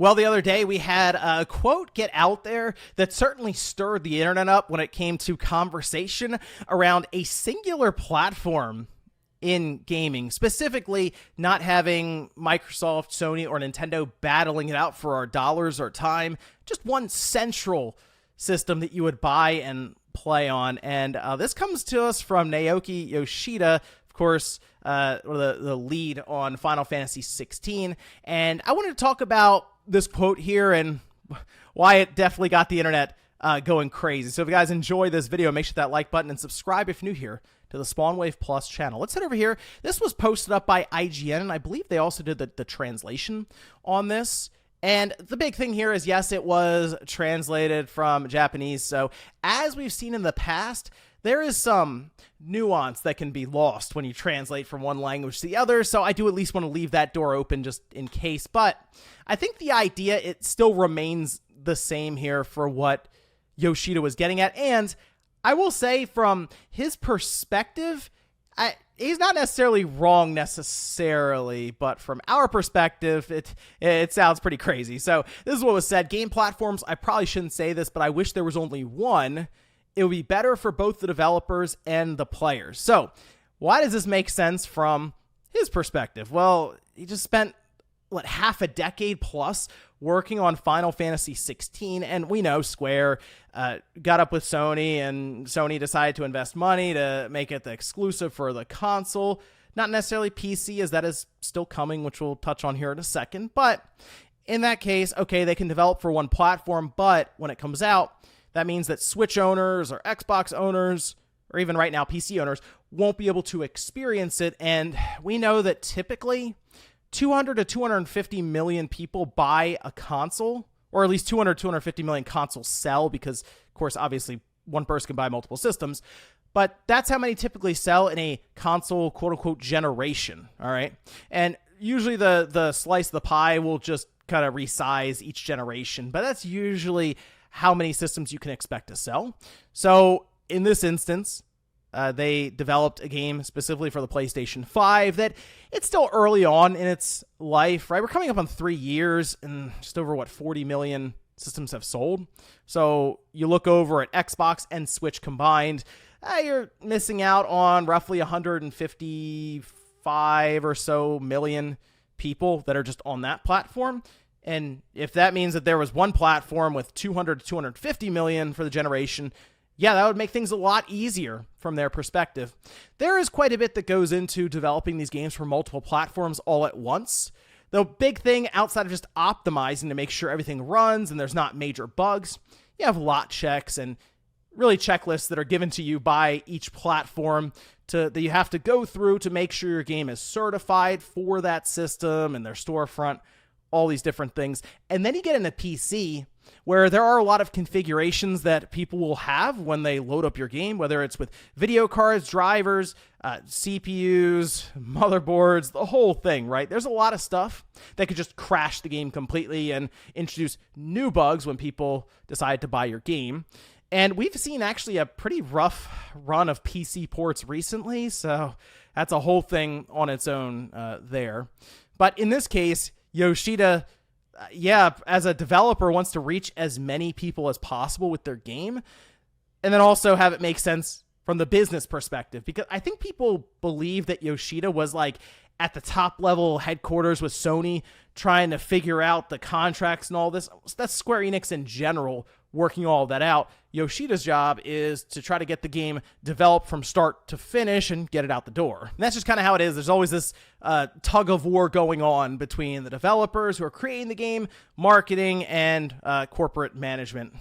Well, the other day we had a quote get out there that certainly stirred the internet up when it came to conversation around a singular platform in gaming, specifically not having Microsoft, Sony, or Nintendo battling it out for our dollars or time, just one central system that you would buy and play on. And this comes to us from Naoki Yoshida, of course, the lead on Final Fantasy 16. And I wanted to talk about this quote here and why it definitely got the internet going crazy. So if you guys enjoy this video, make sure that like button and subscribe if you're new here to the Spawnwave Plus channel. Let's head over here. This was posted up by IGN, and I believe they also did the translation on this. And the big thing here is, yes, it was translated from Japanese. So as we've seen in the past, there is some nuance that can be lost when you translate from one language to the other. So I do at least want to leave that door open just in case. But I think the idea, it still remains the same here for what Yoshida was getting at. And I will say from his perspective, he's not necessarily wrong necessarily, but from our perspective, it sounds pretty crazy. So this is what was said. Game platforms, I probably shouldn't say this, but I wish there was only one. It would be better for both the developers and the players. So why does this make sense from his perspective? Well, he just spent, half a decade plus working on Final Fantasy 16, and we know Square got up with Sony, and Sony decided to invest money to make it the exclusive for the console. Not necessarily PC, as that is still coming, which we'll touch on here in a second. But in that case, okay, they can develop for one platform, but when it comes out, that means that Switch owners or Xbox owners, or even right now PC owners, won't be able to experience it. And we know that typically 200 to 250 million people buy a console, or at least 200 to 250 million consoles sell, because, of course, obviously one person can buy multiple systems. But that's how many typically sell in a console, quote-unquote, generation, all right? And usually the slice of the pie will just kind of resize each generation, but that's usually how many systems you can expect to sell. So in this instance, they developed a game specifically for the PlayStation 5 that it's still early on in its life, right? We're coming up on 3 years and just over, 40 million systems have sold. So you look over at Xbox and Switch combined, you're missing out on roughly 155 or so million people that are just on that platform. And if that means that there was one platform with 200 to 250 million for the generation, yeah, that would make things a lot easier from their perspective. There is quite a bit that goes into developing these games for multiple platforms all at once. The big thing outside of just optimizing to make sure everything runs and there's not major bugs, you have lot checks and really checklists that are given to you by each platform that you have to go through to make sure your game is certified for that system and their storefront, all these different things. And then you get into PC, where there are a lot of configurations that people will have when they load up your game, whether it's with video cards, drivers, CPUs, motherboards, the whole thing, right? There's a lot of stuff that could just crash the game completely and introduce new bugs when people decide to buy your game. And we've seen actually a pretty rough run of PC ports recently, so that's a whole thing on its own there. But in this case, Yoshida, as a developer, wants to reach as many people as possible with their game, and then also have it make sense from the business perspective, because I think people believe that Yoshida was at the top level headquarters with Sony trying to figure out the contracts and all this. That's Square Enix in general working all that out. Yoshida's job is to try to get the game developed from start to finish and get it out the door. And that's just kind of how it is. There's always this tug of war going on between the developers who are creating the game, marketing, and corporate management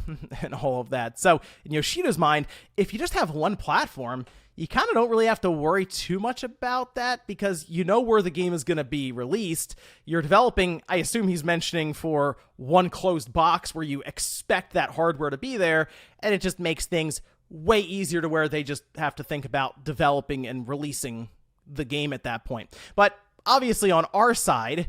and all of that. So in Yoshida's mind, if you just have one platform, you kind of don't really have to worry too much about that, because you know where the game is going to be released. You're developing, I assume he's mentioning, for one closed box where you expect that hardware to be there, and it just makes things way easier to where they just have to think about developing and releasing the game at that point. But obviously on our side,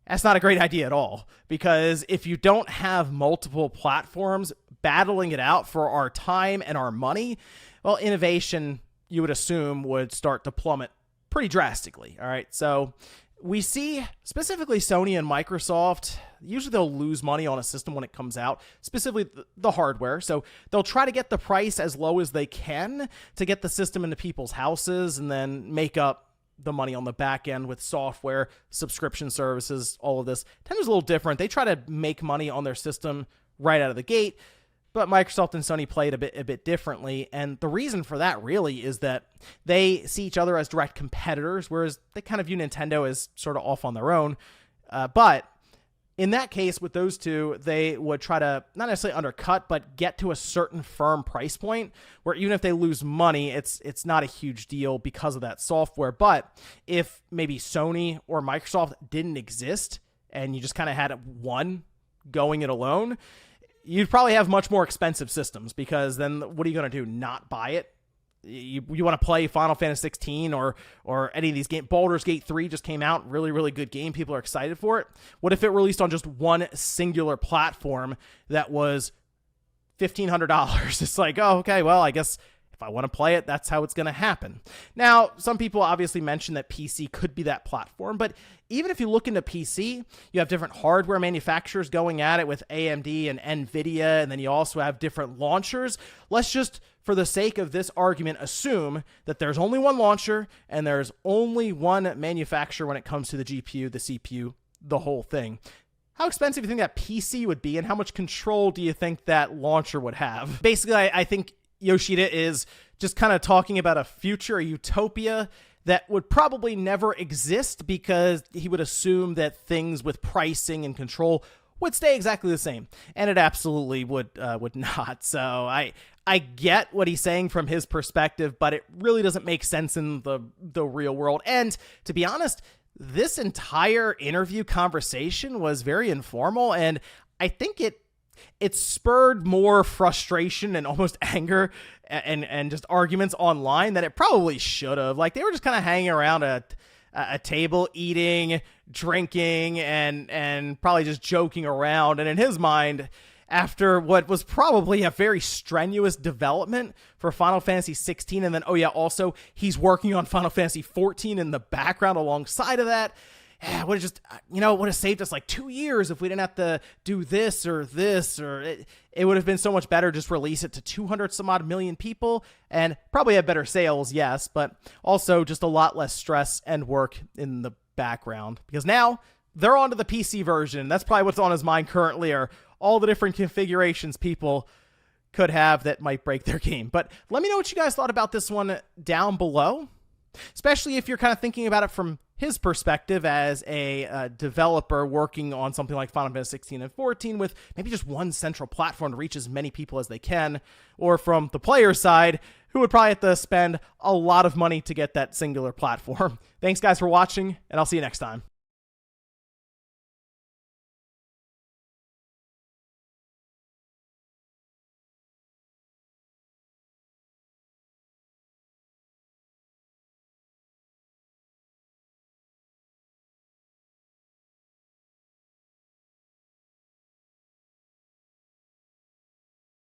that's not a great idea at all, because if you don't have multiple platforms battling it out for our time and our money, well, innovation, you would assume, would start to plummet pretty drastically. All right. So We see specifically Sony and Microsoft, usually they'll lose money on a system when it comes out, specifically the hardware. So they'll try to get the price as low as they can to get the system into people's houses and then make up the money on the back end with software, subscription services, all of this. Nintendo's a little different. They try to make money on their system right out of the gate, but Microsoft and Sony play it a bit differently. And the reason for that really is that they see each other as direct competitors, whereas they kind of view Nintendo as sort of off on their own. But in that case, with those two, they would try to not necessarily undercut, but get to a certain firm price point where even if they lose money, it's not a huge deal because of that software. But if maybe Sony or Microsoft didn't exist and you just kind of had one going it alone, you'd probably have much more expensive systems, because then what are you going to do? Not buy it? You want to play Final Fantasy 16 or any of these games. Baldur's Gate 3 just came out. Really, really good game. People are excited for it. What if it released on just one singular platform that was $1,500? It's like, oh, okay, well, I guess if I want to play it, that's how it's going to happen. Now, some people obviously mention that PC could be that platform, but even if you look into PC, you have different hardware manufacturers going at it with AMD and NVIDIA, and then you also have different launchers. Let's just, for the sake of this argument, assume that there's only one launcher and there's only one manufacturer when it comes to the GPU, the CPU, the whole thing. How expensive do you think that PC would be, and how much control do you think that launcher would have? Basically, I think Yoshida is just kind of talking about a future, a utopia that would probably never exist, because he would assume that things with pricing and control would stay exactly the same, and it absolutely would not. So I get what he's saying from his perspective, but it really doesn't make sense in the real world. And to be honest, this entire interview conversation was very informal, and I think it spurred more frustration and almost anger and just arguments online than it probably should have. Like, they were just kind of hanging around a table, eating, drinking, and probably just joking around. And in his mind, after what was probably a very strenuous development for Final Fantasy 16, and then, oh yeah, also he's working on Final Fantasy 14 in the background alongside of that, would have just, would have saved us like 2 years if we didn't have to do this, or it would have been so much better just release it to 200 some odd million people and probably have better sales, yes, but also just a lot less stress and work in the background, because now they're on to the PC version. That's probably what's on his mind currently, are all the different configurations people could have that might break their game. But let me know what you guys thought about this one down below, especially if you're kind of thinking about it from his perspective as a developer working on something like Final Fantasy 16 and 14 with maybe just one central platform to reach as many people as they can, or from the player side, who would probably have to spend a lot of money to get that singular platform. Thanks, guys, for watching, and I'll see you next time.